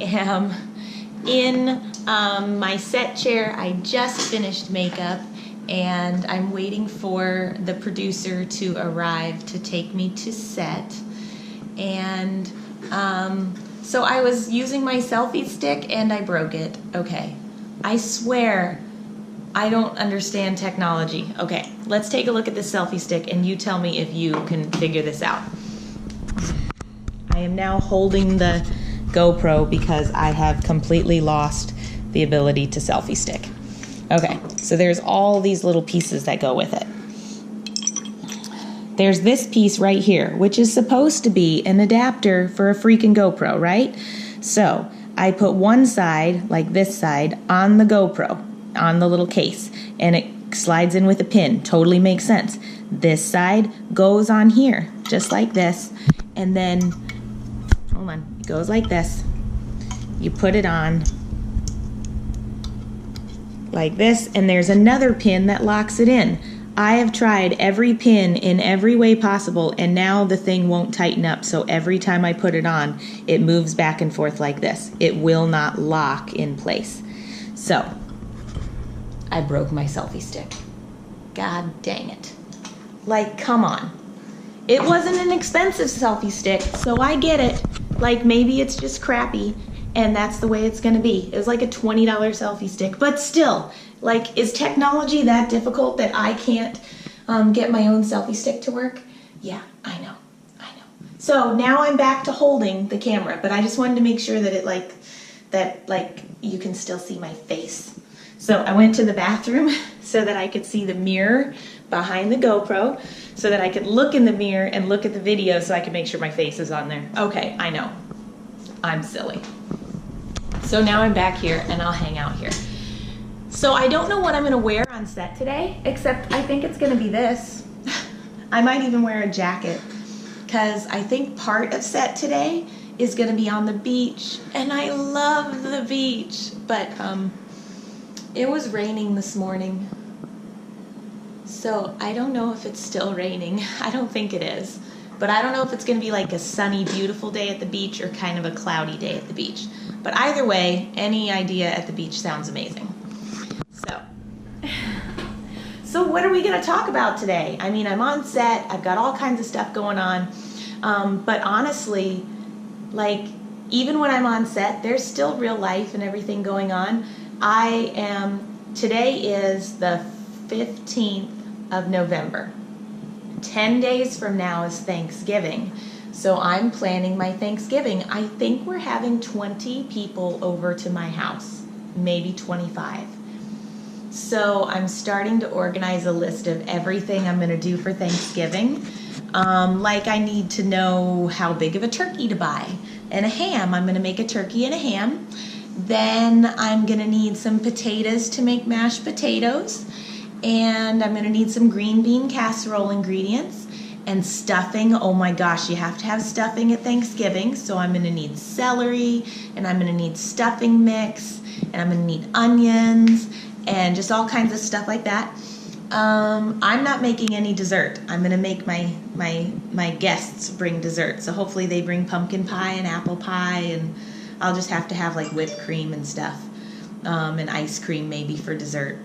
am in my set chair. I just finished makeup and I'm waiting for the producer to arrive to take me to set. And so I was using my selfie stick and I broke it. Okay, I swear I don't understand technology. Okay, let's take a look at this selfie stick and you tell me if you can figure this out. I am now holding the GoPro because I have completely lost the ability to selfie stick. Okay, so there's all these little pieces that go with it. There's this piece right here, which is supposed to be an adapter for a freaking GoPro, right? So I put one side, like this side, on the GoPro, on the little case, and it slides in with a pin. Totally makes sense. This side goes on here, just like this, and then, hold on, it goes like this. You put it on like this, and there's another pin that locks it in. I have tried every pin in every way possible, and now the thing won't tighten up, so every time I put it on, it moves back and forth like this. It will not lock in place. So, I broke my selfie stick. God dang it. Like, come on. It wasn't an expensive selfie stick, so I get it. Like, maybe it's just crappy, and that's the way it's gonna be. It was like a $20 selfie stick, but still, like, is technology that difficult that I can't get my own selfie stick to work? Yeah, I know. So now I'm back to holding the camera, but I just wanted to make sure that you can still see my face. So I went to the bathroom so that I could see the mirror behind the GoPro, so that I could look in the mirror and look at the video so I could make sure my face is on there. Okay, I know. I'm silly. So now I'm back here and I'll hang out here. So I don't know what I'm gonna wear on set today, except I think it's gonna be this. I might even wear a jacket, because I think part of set today is gonna be on the beach, and I love the beach, but it was raining this morning, so I don't know if it's still raining. I don't think it is, but I don't know if it's gonna be like a sunny, beautiful day at the beach or kind of a cloudy day at the beach. But either way, any idea at the beach sounds amazing. So what are we gonna talk about today? I mean, I'm on set, I've got all kinds of stuff going on, but honestly, like, even when I'm on set, there's still real life and everything going on. Today is the 15th of November. 10 days from now is Thanksgiving. So I'm planning my Thanksgiving. I think we're having 20 people over to my house, maybe 25. So I'm starting to organize a list of everything I'm gonna do for Thanksgiving. Like, I need to know how big of a turkey to buy and a ham. I'm gonna make a turkey and a ham. Then I'm gonna need some potatoes to make mashed potatoes. And I'm gonna need some green bean casserole ingredients and stuffing. Oh my gosh, you have to have stuffing at Thanksgiving. So I'm gonna need celery, and I'm gonna need stuffing mix, and I'm gonna need onions, and just all kinds of stuff like that. I'm not making any dessert. I'm gonna make my guests bring dessert. So hopefully they bring pumpkin pie and apple pie, and I'll just have to have like whipped cream and stuff, and ice cream maybe for dessert.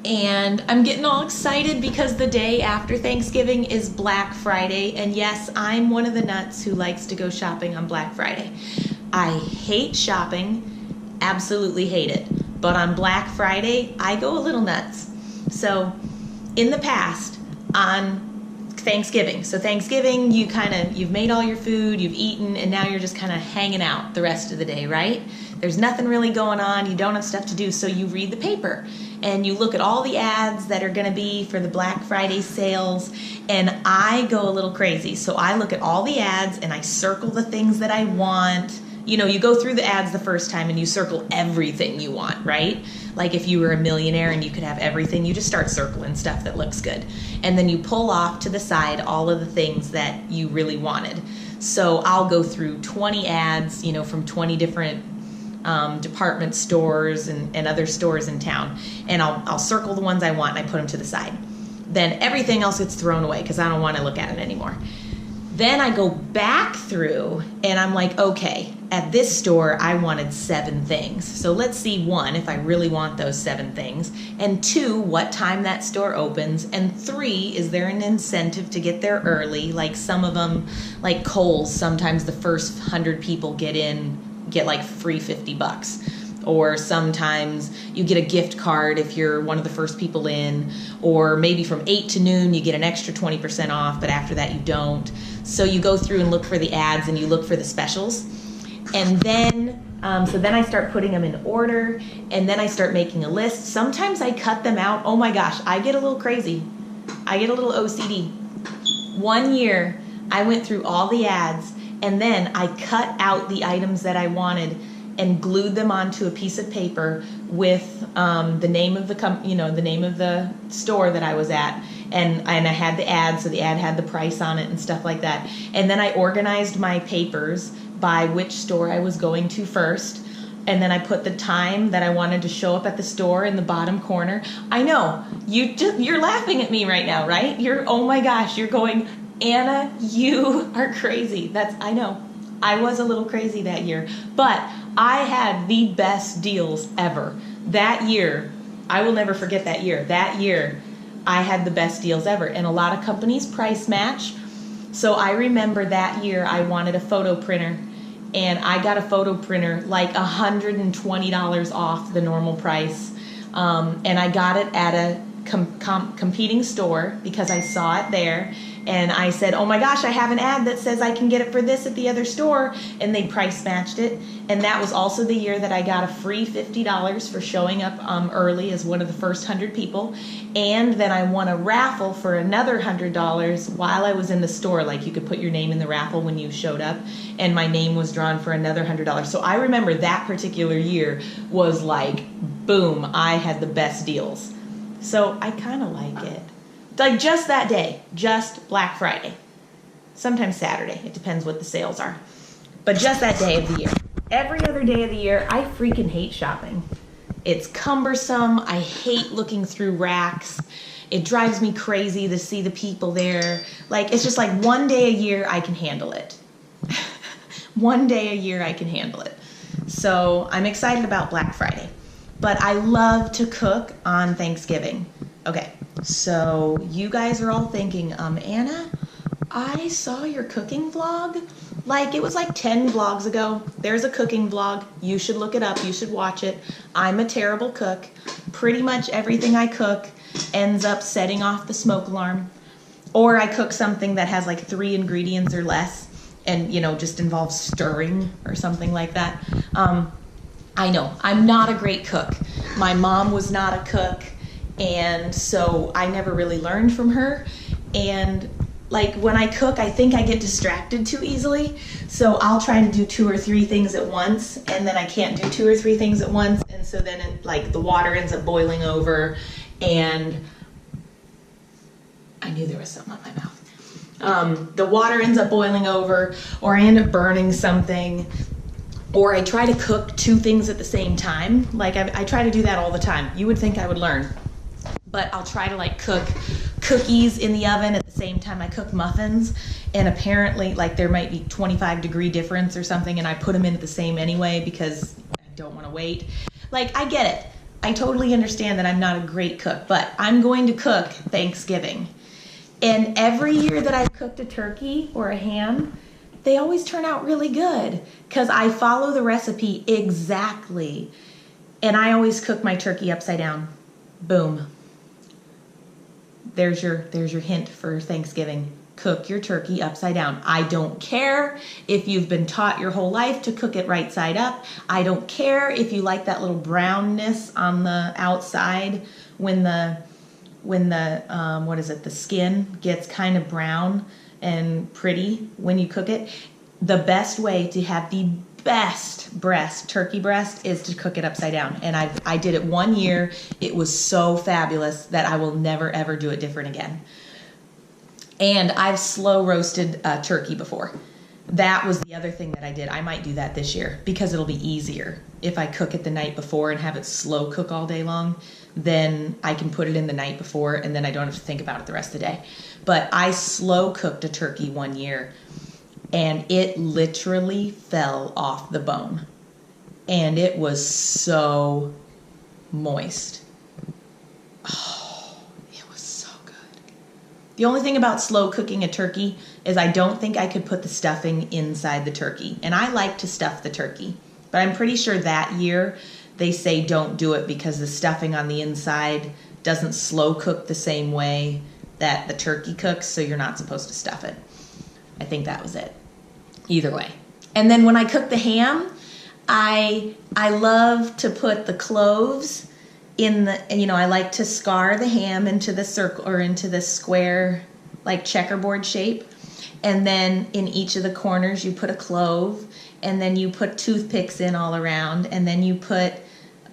And I'm getting all excited because the day after Thanksgiving is Black Friday, and yes, I'm one of the nuts who likes to go shopping on Black Friday. I hate shopping, absolutely hate it. But on Black Friday, I go a little nuts. So in the past, on Thanksgiving, so Thanksgiving, you've made all your food, you've eaten, and now you're just kind of hanging out the rest of the day, right? There's nothing really going on, you don't have stuff to do, so you read the paper and you look at all the ads that are gonna be for the Black Friday sales, and I go a little crazy. So I look at all the ads and I circle the things that I want. You know, you go through the ads the first time and you circle everything you want, right? Like if you were a millionaire and you could have everything, you just start circling stuff that looks good. And then you pull off to the side all of the things that you really wanted. So I'll go through 20 ads, you know, from 20 different department stores and other stores in town. And I'll circle the ones I want and I put them to the side. Then everything else gets thrown away because I don't want to look at it anymore. Then I go back through and I'm like, okay, at this store, I wanted 7 things. So let's see, 1, if I really want those 7 things, and 2, what time that store opens, and 3, is there an incentive to get there early? Like some of them, like Kohl's, sometimes the first 100 people get like free $50. Or sometimes you get a gift card if you're one of the first people in, or maybe from 8 to noon you get an extra 20% off, but after that you don't. So you go through and look for the ads and you look for the specials. And then, so then I start putting them in order, and then I start making a list. Sometimes I cut them out. Oh my gosh, I get a little crazy. I get a little OCD. One year I went through all the ads, and then I cut out the items that I wanted and glued them onto a piece of paper with the name of the name of the store that I was at, and I had the ad, so the ad had the price on it and stuff like that. And then I organized my papers by which store I was going to first, and then I put the time that I wanted to show up at the store in the bottom corner. I know you're laughing at me right now, right? Oh my gosh, you're going, Anna, you are crazy. I know. I was a little crazy that year, but I had the best deals ever. That year, I will never forget that year. That year, I had the best deals ever. And a lot of companies price match. So I remember that year I wanted a photo printer, and I got a photo printer like $120 off the normal price. And I got it at a competing store because I saw it there. And I said, oh my gosh, I have an ad that says I can get it for this at the other store. And they price matched it. And that was also the year that I got a free $50 for showing up early as one of the first 100 people. And then I won a raffle for another $100 while I was in the store. Like you could put your name in the raffle when you showed up. And my name was drawn for another $100. So I remember that particular year was like, boom, I had the best deals. So I kind of like it. Like just that day, just Black Friday. Sometimes Saturday, it depends what the sales are. But just that day of the year. Every other day of the year, I freaking hate shopping. It's cumbersome. I hate looking through racks. It drives me crazy to see the people there. Like, it's just like one day a year I can handle it. One day a year I can handle it. So I'm excited about Black Friday. But I love to cook on Thanksgiving. Okay, so you guys are all thinking, Anna, I saw your cooking vlog. Like, it was like 10 vlogs ago. There's a cooking vlog. You should look it up. You should watch it. I'm a terrible cook. Pretty much everything I cook ends up setting off the smoke alarm. Or I cook something that has like 3 ingredients or less and, just involves stirring or something like that. I know, I'm not a great cook. My mom was not a cook. And so I never really learned from her. And like when I cook, I think I get distracted too easily. So I'll try to do 2 or 3 things at once, and then I can't do 2 or 3 things at once. And so then the water ends up boiling over, and I knew there was something on my mouth. The water ends up boiling over, or I end up burning something. Or I try to cook 2 things at the same time. Like I try to do that all the time. You would think I would learn. But I'll try to cook cookies in the oven at the same time I cook muffins, and apparently there might be 25-degree difference or something, and I put them in at the same anyway because I don't want to wait. I get it. I totally understand that I'm not a great cook, but I'm going to cook Thanksgiving. And every year that I've cooked a turkey or a ham, they always turn out really good because I follow the recipe exactly. And I always cook my turkey upside down. Boom. There's your hint for Thanksgiving. Cook your turkey upside down. I don't care if you've been taught your whole life to cook it right side up. I don't care if you like that little brownness on the outside when the the skin gets kind of brown and pretty when you cook it. The best way to have the best turkey breast is to cook it upside down. And I did it 1 year. It was so fabulous that I will never ever do it different again. And I've slow roasted turkey before. That was the other thing that I did. I might do that this year because it'll be easier if I cook it the night before and have it slow cook all day long. then I can put it in the night before, and then I don't have to think about it the rest of the day. But I slow cooked a turkey one year, and it literally fell off the bone. And it was so moist. Oh, it was so good. The only thing about slow cooking a turkey is I don't think I could put the stuffing inside the turkey. And I like to stuff the turkey. But I'm pretty sure that year they say don't do it because the stuffing on the inside doesn't slow cook the same way that the turkey cooks, so you're not supposed to stuff it. I think that was it. Either way. And then when I cook the ham, I love to put the cloves in the, I like to scar the ham into the circle or into the square, like checkerboard shape. And then in each of the corners you put a clove, and then you put toothpicks in all around, and then you put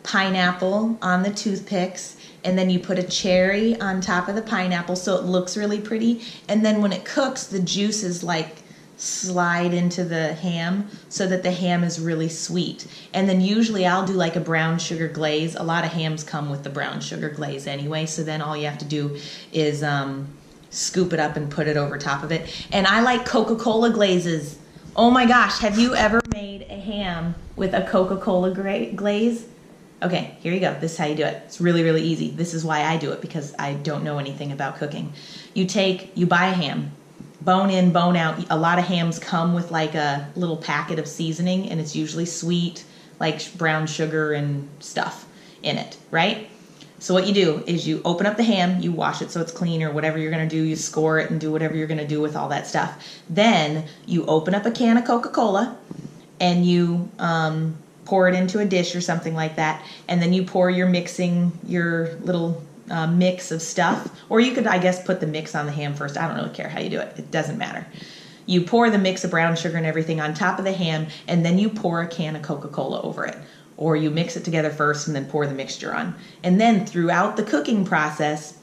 pineapple on the toothpicks, and then you put a cherry on top of the pineapple so it looks really pretty. And then when it cooks, the juices like slide into the ham so that the ham is really sweet. And then usually I'll do like a brown sugar glaze. A lot of hams come with the brown sugar glaze anyway, so then all you have to do is scoop it up and put it over top of it. And I like Coca-Cola glazes. Oh my gosh, have you ever made a ham with a Coca-Cola glaze? Okay, here you go. This is how you do it. It's really, really easy. This is why I do it, because I don't know anything about cooking. You buy a ham, bone in, bone out. A lot of hams come with like a little packet of seasoning, and it's usually sweet, like brown sugar and stuff in it, right? So what you do is you open up the ham, you wash it so it's clean or whatever you're going to do. You score it and do whatever you're going to do with all that stuff. Then you open up a can of Coca-Cola and you pour it into a dish or something like that. And then you pour your little mix of stuff. Or you could, I guess, put the mix on the ham first. I don't really care how you do it. It doesn't matter. You pour the mix of brown sugar and everything on top of the ham, and then you pour a can of Coca-Cola over it. Or you mix it together first and then pour the mixture on. And then throughout the cooking process,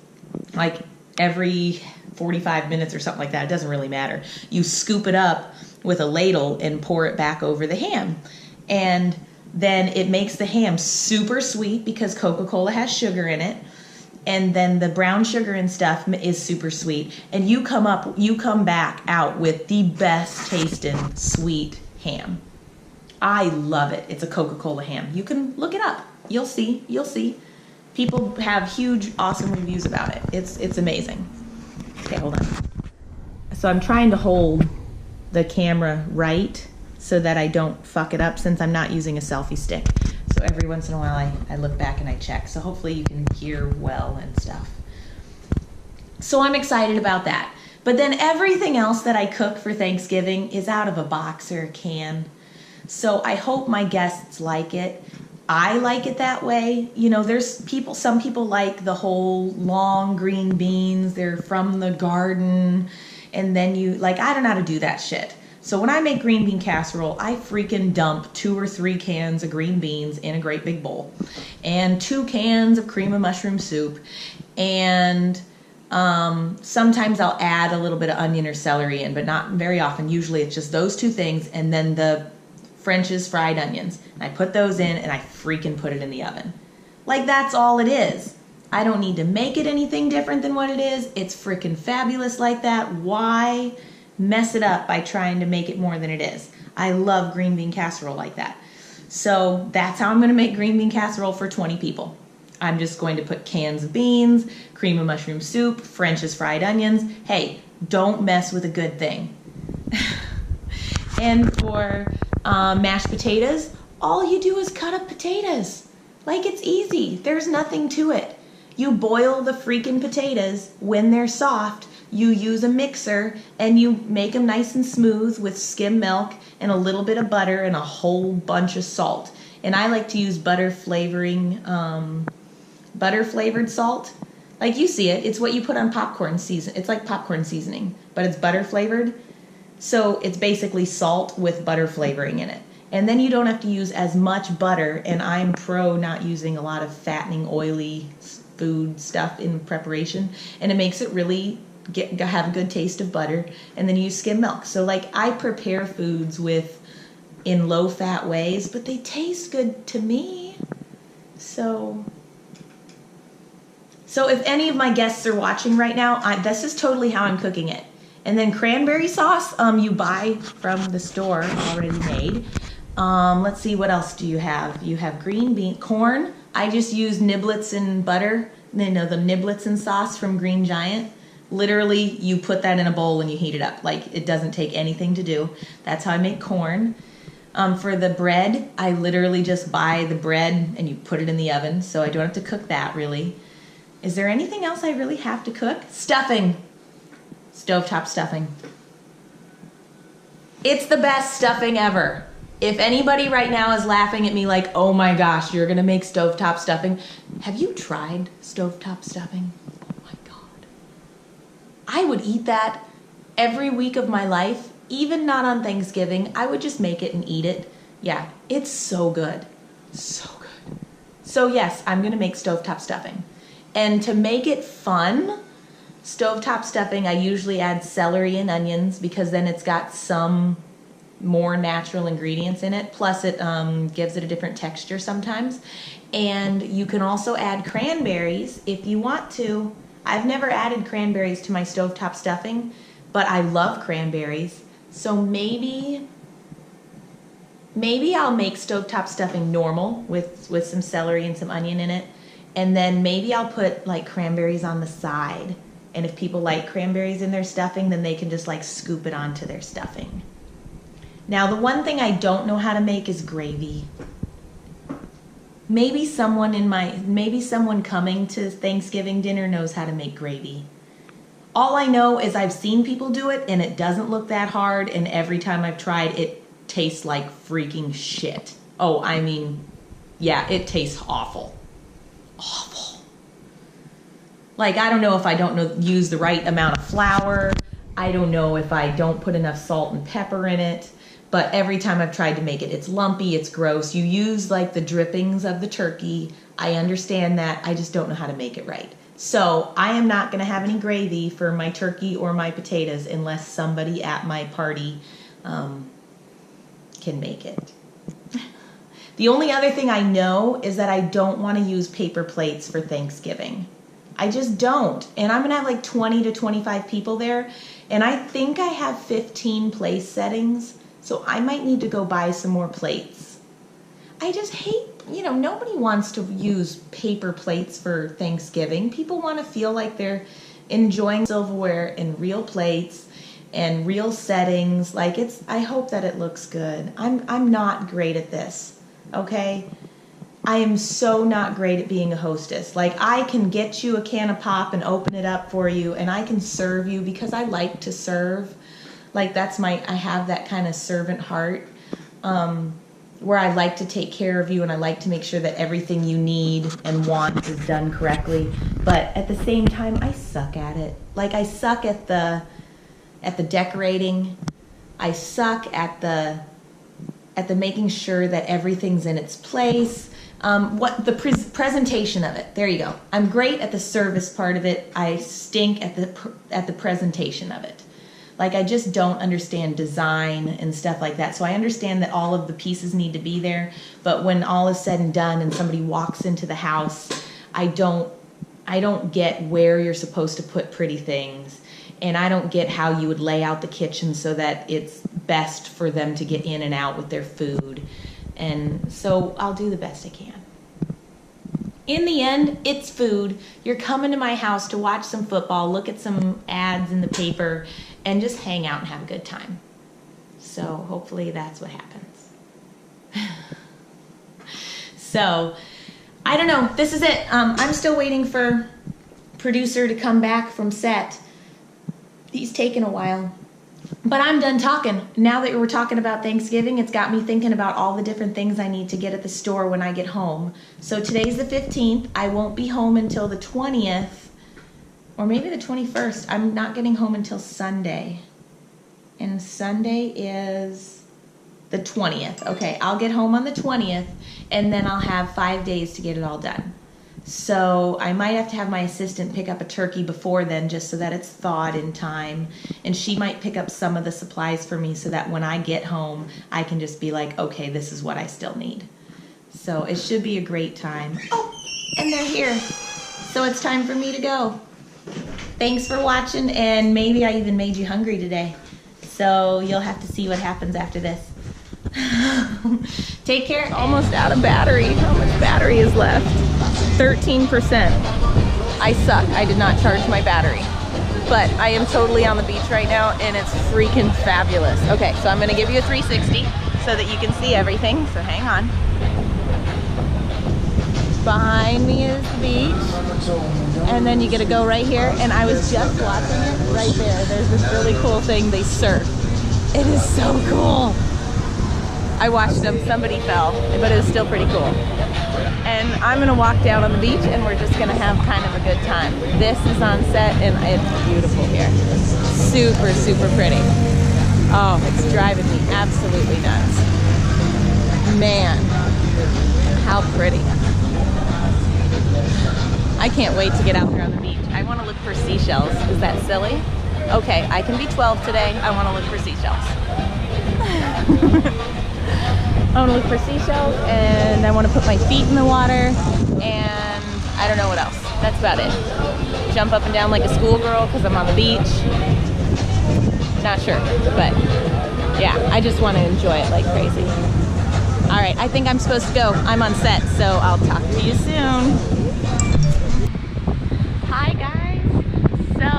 like every 45 minutes or something like that, it doesn't really matter, you scoop it up with a ladle and pour it back over the ham. And then it makes the ham super sweet because Coca-Cola has sugar in it. And then the brown sugar and stuff is super sweet. And you come back out with the best tasting sweet ham. I love it. It's a Coca-Cola ham. You can look it up. You'll see. People have huge, awesome reviews about it. It's amazing. Okay, hold on. So I'm trying to hold the camera right so that I don't fuck it up, since I'm not using a selfie stick. So every once in a while I look back and I check. So hopefully you can hear well and stuff. So I'm excited about that. But then everything else that I cook for Thanksgiving is out of a box or a can. So I hope my guests like it. I like it that way. Some people like the whole long green beans. They're from the garden. And then I don't know how to do that shit. So when I make green bean casserole, I freaking dump 2 or 3 cans of green beans in a great big bowl. And 2 cans of cream of mushroom soup. And sometimes I'll add a little bit of onion or celery in, but not very often. Usually it's just those 2 things, and then the French's fried onions. And I put those in and I freaking put it in the oven. Like, that's all it is. I don't need to make it anything different than what it is. It's freaking fabulous like that. Why mess it up by trying to make it more than it is? I love green bean casserole like that. So that's how I'm going to make green bean casserole for 20 people. I'm just going to put cans of beans, cream of mushroom soup, French's fried onions. Hey, don't mess with a good thing. And for mashed potatoes, all you do is cut up potatoes. Like, it's easy. There's nothing to it. You boil the freaking potatoes. When they're soft, you use a mixer and you make them nice and smooth with skim milk and a little bit of butter and a whole bunch of salt. And I like to use butter flavored salt. Like, you see it. It's what you put on popcorn season. It's like popcorn seasoning, but it's butter flavored. So it's basically salt with butter flavoring in it. And then you don't have to use as much butter, and I'm pro not using a lot of fattening, oily food stuff in preparation. And it makes it really have a good taste of butter. And then you use skim milk. So I prepare foods in low-fat ways, but they taste good to me. So So if any of my guests are watching right now, this is totally how I'm cooking it. And then cranberry sauce, you buy from the store already made. Let's see, what else do you have? You have green bean, corn. I just use niblets and butter. You know, the niblets and sauce from Green Giant. Literally, you put that in a bowl and you heat it up. Like, it doesn't take anything to do. That's how I make corn. For the bread, I literally just buy the bread and you put it in the oven, so I don't have to cook that really. Is there anything else I really have to cook? Stuffing. Stovetop stuffing. It's the best stuffing ever. If anybody right now is laughing at me like, oh my gosh, you're gonna make stovetop stuffing, have you tried stovetop stuffing? Oh my God. I would eat that every week of my life, even not on Thanksgiving. I would just make it and eat it. Yeah, it's so good. So good. So yes, I'm gonna make stovetop stuffing. And to make it fun, stovetop stuffing, I usually add celery and onions because then it's got some more natural ingredients in it. Plus it gives it a different texture sometimes. And you can also add cranberries if you want to. I've never added cranberries to my stovetop stuffing, but I love cranberries. So maybe I'll make stovetop stuffing normal with some celery and some onion in it. And then maybe I'll put like cranberries on the side. And if people like cranberries in their stuffing, then they can just like scoop it onto their stuffing. Now, the one thing I don't know how to make is gravy. Maybe someone coming to Thanksgiving dinner knows how to make gravy. All I know is I've seen people do it and it doesn't look that hard, and every time I've tried, it tastes like freaking shit. Oh, I mean, yeah, it tastes awful. Awful. Like, I don't know if I use the right amount of flour. I don't know if I don't put enough salt and pepper in it. But every time I've tried to make it, it's lumpy, it's gross. You use like the drippings of the turkey. I understand that. I just don't know how to make it right. So I am not going to have any gravy for my turkey or my potatoes unless somebody at my party can make it. The only other thing I know is that I don't want to use paper plates for Thanksgiving. I just don't. And I'm going to have like 20 to 25 people there. And I think I have 15 place settings. So I might need to go buy some more plates. I just hate, nobody wants to use paper plates for Thanksgiving. People want to feel like they're enjoying silverware and real plates and real settings. Like I hope that it looks good. I'm not great at this, okay? I am so not great at being a hostess. Like, I can get you a can of pop and open it up for you, and I can serve you because I like to serve. Like, I have that kind of servant heart where I like to take care of you and I like to make sure that everything you need and want is done correctly. But at the same time, I suck at it. Like, I suck at the decorating. I suck at the making sure that everything's in its place. Presentation of it. There you go. I'm great at the service part of it. I stink at the presentation of it. Like, I just don't understand design and stuff like that. So I understand that all of the pieces need to be there, but when all is said and done and somebody walks into the house, I don't get where you're supposed to put pretty things, and I don't get how you would lay out the kitchen so that it's best for them to get in and out with their food. And so I'll do the best I can. In the end, it's food. You're coming to my house to watch some football, look at some ads in the paper, and just hang out and have a good time. So hopefully that's what happens. So, I don't know. This is it. I'm still waiting for producer to come back from set. He's taken a while. But I'm done talking. Now that we're talking about Thanksgiving, it's got me thinking about all the different things I need to get at the store when I get home. So today's the 15th. I won't be home until the 20th, or maybe the 21st. I'm not getting home until Sunday. And Sunday is the 20th. Okay, I'll get home on the 20th, and then I'll have 5 days to get it all done. So I might have to have my assistant pick up a turkey before then, just so that it's thawed in time. And she might pick up some of the supplies for me so that when I get home, I can just be like, okay, this is what I still need. So it should be a great time. Oh, and they're here. So it's time for me to go. Thanks for watching, and maybe I even made you hungry today. So you'll have to see what happens after this. Take care. Almost out of battery. How much battery is left? 13%. I suck. I did not charge my battery. But I am totally on the beach right now, and it's freaking fabulous. Okay, so I'm gonna give you a 360 so that you can see everything. So hang on. Behind me is the beach, and then you get to go right here. And I was just watching it right there. There's this really cool thing they surf. It is so cool. I watched them. Somebody fell, but it was still pretty cool. And I'm gonna walk down on the beach, and we're just gonna have kind of a good time. This is on set, and it's beautiful here. Super, super pretty. Oh, it's driving me absolutely nuts. Man, how pretty. I can't wait to get out there on the beach. I want to look for seashells. Is that silly? Okay, I can be 12 today. I want to look for seashells. I want to look for seashells, and I want to put my feet in the water, and I don't know what else. That's about it. Jump up and down like a schoolgirl because I'm on the beach. Not sure, but yeah, I just want to enjoy it like crazy. All right, I think I'm supposed to go. I'm on set, so I'll talk to you soon. Hi guys. So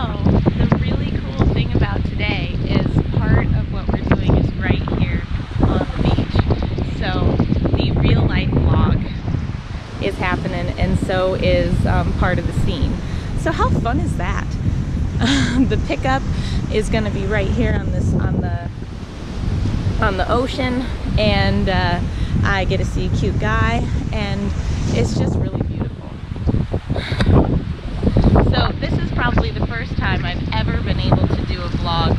the really cool thing about today is part of what we're doing is right here on the beach. So the real life vlog is happening, and so is part of the scene. So how fun is that? The pickup is going to be right here on this on the ocean, and I get to see a cute guy, and it's just really beautiful. So this is probably the first time I've ever been able to do a vlog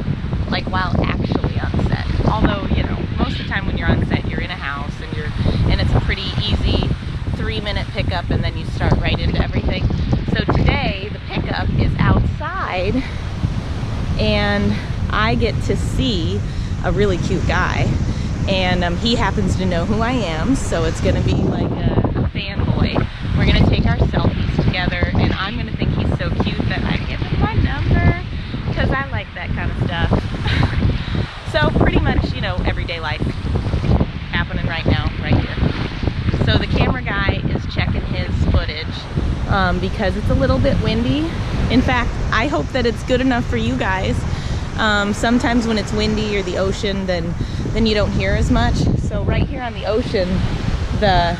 like while actually on set. Although, you know, most of the time when you're on set, you're in a house and it's a pretty easy 3-minute pickup, and then you start right into everything. So today the pickup is outside, and I get to see a really cute guy, and he happens to know who I am, so it's gonna be like a fanboy. We're gonna take our selfies together, and I'm gonna think he's so cute that I give him my number, because I like that kind of stuff. So pretty much, you know, everyday life happening right now, right here. So the camera guy is checking his footage because it's a little bit windy. In fact, I hope that it's good enough for you guys. Sometimes when it's windy or the ocean, then you don't hear as much. So right here on the ocean, the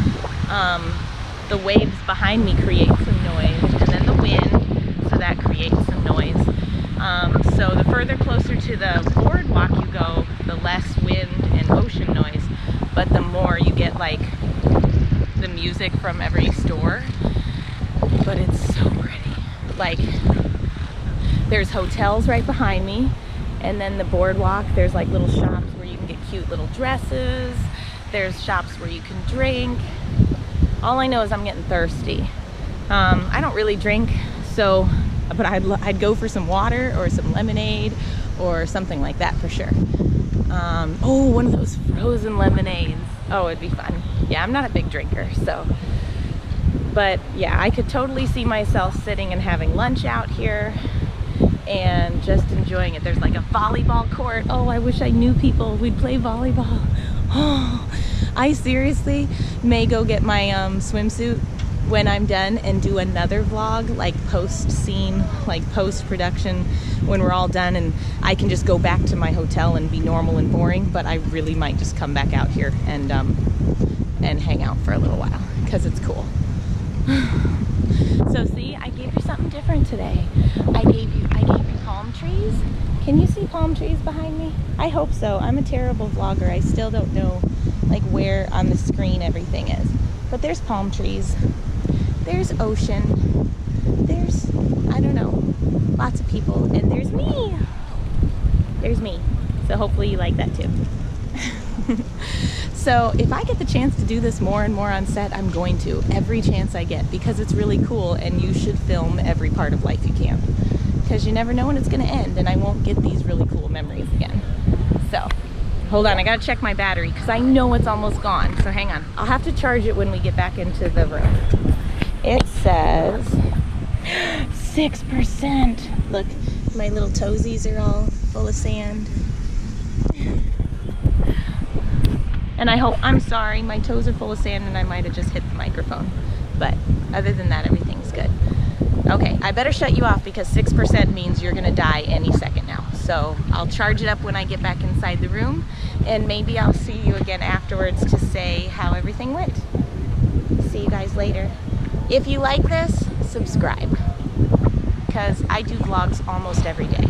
waves behind me create some noise, and then the wind, so that creates some noise. So the further closer to the boardwalk you go, the less wind and ocean noise, but the more you get like the music from every store. But it's so pretty. Like, there's hotels right behind me, and then the boardwalk, there's like little shops where you can get cute little dresses. There's shops where you can drink. All I know is I'm getting thirsty. I don't really drink, so, but I'd go for some water or some lemonade or something like that for sure. Oh, one of those frozen lemonades. Oh, it'd be fun. Yeah, I'm not a big drinker, so. But yeah, I could totally see myself sitting and having lunch out here and just enjoying it. There's like a volleyball court. Oh, I wish I knew people. We'd play volleyball. Oh, I seriously may go get my swimsuit when I'm done and do another vlog, like post-scene, like post-production, when we're all done, and I can just go back to my hotel and be normal and boring. But I really might just come back out here and hang out for a little while, because it's cool. So see, I gave you something different today. I gave you palm trees. Can you see palm trees behind me? I hope so. I'm a terrible vlogger. I still don't know like where on the screen everything is. But there's palm trees. There's ocean. There's, I don't know, lots of people. And there's me. There's me. So hopefully you like that too. So if I get the chance to do this more and more on set, I'm going to, every chance I get, because it's really cool, and you should film every part of life you can, because you never know when it's going to end, and I won't get these really cool memories again. So hold on, I gotta check my battery because I know it's almost gone, so hang on. I'll have to charge it when we get back into the room. It says 6%. Look, my little toesies are all full of sand. And I'm sorry, my toes are full of sand and I might have just hit the microphone. But other than that, everything's good. Okay, I better shut you off because 6% means you're gonna die any second now. So I'll charge it up when I get back inside the room, and maybe I'll see you again afterwards to say how everything went. See you guys later. If you like this, subscribe, because I do vlogs almost every day.